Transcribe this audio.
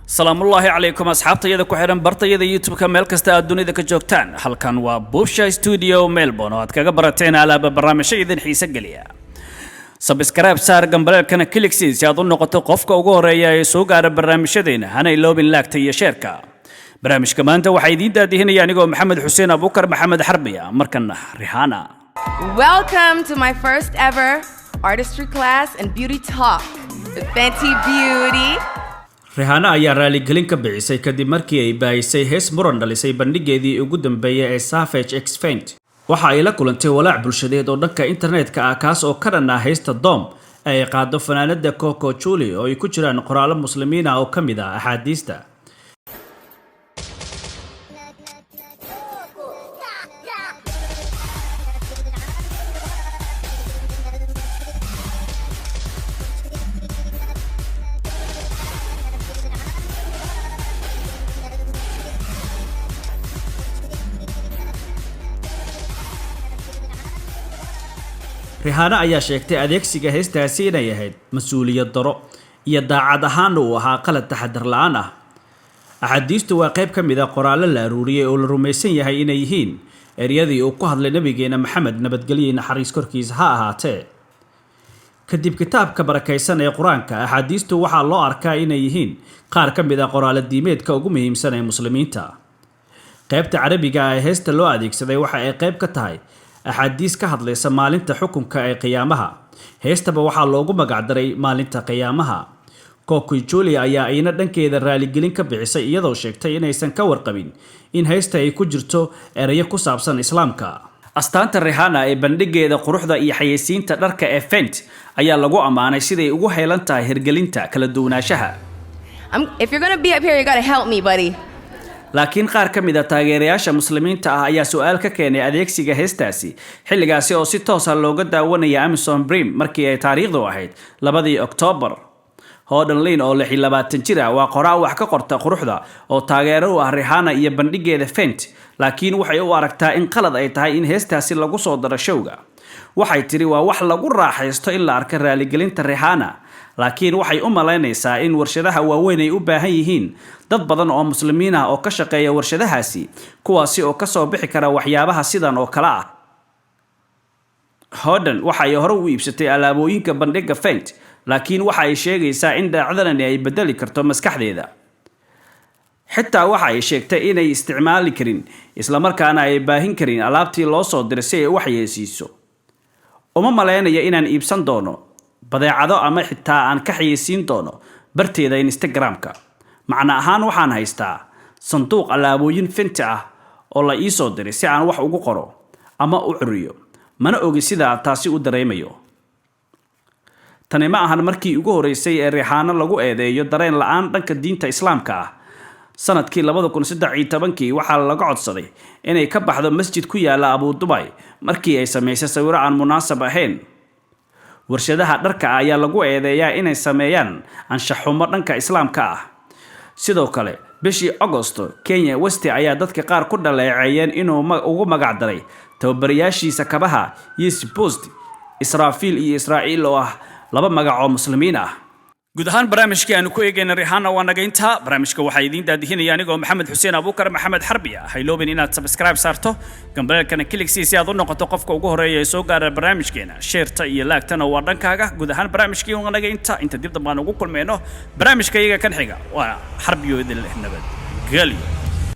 السلام الله عليكم أصحابتي يدا كحيران برتا يدا يوتيوب كمال كستا الدنيا دا كجوكتان halkan waa Bushai Studio Melbourne oo aad kaga barateen alaaba barnaamijyo idin xiiso geliya subscribe saar gambalelkana click si aad u noqoto qofka ugu horeeya ee soo gaara barnaamijyadeena hana iloobin laagta iyo sheerka barnaamijka maanta waxa idin daadihinaya anigoo Maxamed Xuseen Abuukar Maxamed Xarbiya markana Rihanna. Welcome to my first ever artistry class and beauty talk with Fenty Beauty. Rihanna ayaa raaligelin ka bixisay kadib markii ay baahisay hees muran dhalisay bandhigeedii ugu dambeeyay ee Savage X Fenty. Waxa ay la kulantay walaac bulshadeed oo dhanka internetka ah kaas oo ka dhan ah heesta Dom ay qaado fanaanada Coco Chuli oo ay ku jiraan qoraalo muslimiin ah oo ka mid ah axaadiista. Rihanna ayaa sheegtay adeegsiga heestaasi inay ahayd mas'uuliyad daro iyo daacad ahaan uu ahaa qalad taxadar la'aan ah. Axaadiistu waa qayb ka mid ah qoraalo la aruuriyay oo la rumaysan yahay inay yihiin ereyadii uu ku hadlay nabigeena Maxamed nabadgelyo naxariis korkiisa ha ahaatee. Kadib kitaabka barakaysan ee Quraanka, axaadiistu waxaa loo arkaa inay yihiin qaar ka mid ah qoraalo diimeedka ugu muhiimsan ee muslimiinta. Qaybta Carabiga ah ee heesta loo adeegsaday waxa ay qayb ka tahay axaadiis ka hadlaysa maalinta xukunka ee qiyaamaha. Heestaba waxaa loogu magac daray maalinta qiyaamaha. Coco Chuli ayaa ayna dhankeeda raaligelin ka bixisay iyadoo sheegtay inaysan ka warqabin in heesta ay ku jirto erayo ku saabsan Islaamka. Astaanta Rihanna ee bandhigeeda quruxda iyo xayeysiinta dharka ee Fenty ayaa lagu amaanay siday ugu heelan tahay hirgelinta kala duwanaanshaha. If you're going to be up here, you got to help me, buddy. laakiin qaar ka mid ah taageerayaasha muslimiinta ah ayaa su'aal ka keenay adeegsiga heestaasi xilligaasi oo si toos ah looga daawanaya Amazon Prime markii ay taariikhdu ahayd 2 Oktoobar. Hodan Lin oo 26 jir ah waa qoraa wax ka qorta quruxda oo taageero u ah Rihanna iyo bandhigeeda Fenty, laakiin waxay u aragtaa in qalad ay tahay in heestaasi lagu soo daro showga. Waxay tiri waa wax lagu raaxaysto in la arko raaligelinta Rihanna, laakiin waxay u malaynaysaa in warshadaha waaweyn ay u baahan yihiin dad badan oo muslimiin ah oo ka shaqeeya warshadahaasi kuwaasi oo ka soo bixi kara waxyaabaha sidan oo kala ah. Hodan waxa ay hore u iibsatay alaabooyinka bandhiga Fenty, laakiin waxa ay sheegaysaa in dhacdadani ay bedeli karto maskaxdeeda. Xitaa waxa ay sheegtay inay isticmaali karin isla markaana ay baahin karin alaabtii loo soo diray si ay wax yeesiiso. Uma malaynaya inaan iibsan doono badeecado ama xitaa aan ka xayeysiin doono barteeda Instagram-ka. Macna ahaan waxaan haystaa sanduuq alaabooyin Fenty ah oo la ii soo diray si aan wax ugu qoro ama u curiyo. Mana ogi sida taasi u dareemayo. Tani ma ahan markii ugu horeysay ee Rihanna lagu eedeeyo dareen la'aan dhanka diinta Islaamka ah. Sanadkii 2013 waxaa laga codsaday inay ka baxdo masjid ku yaala Abu Dhabi markii ay sameysay sawir aan munaasab ahayn. Warshadaha dharka ayaa lagu eedeeyaa inay sameeyaan anshax xumo dhanka Islaamka ah. Sidoo kale bishii Agosto, Kenya West ayaa dadka qaar ku dhaleeceeyeen inuu ugu magac daray tababarayaashiisa kabaha Yeezy Post, Israfil iyo Israa'iil oo ah laba magac oo muslimiin ah. guud ahaan barnaamijkii aanu ku eegayna Rihanna waa naga intaa. Barnaamijka waxaa idin daadihinaya anigoo Maxamed Xuseen Abuukar Maxamed Xarbiya. Ha iloobin inaad subscribe saarto gambalelkana click si aad u noqoto qofka ugu horeeya ee soo gaara barnaamijkeena. Sheerta iyo laagtana waa dhankaaga. Guud ahaan barnaamijkii waa naga inta dib dambe aan ugu kulmeyno barnaamijka iyaga kan xiga waa Xarbiyo idin leh nabad. Galiyo.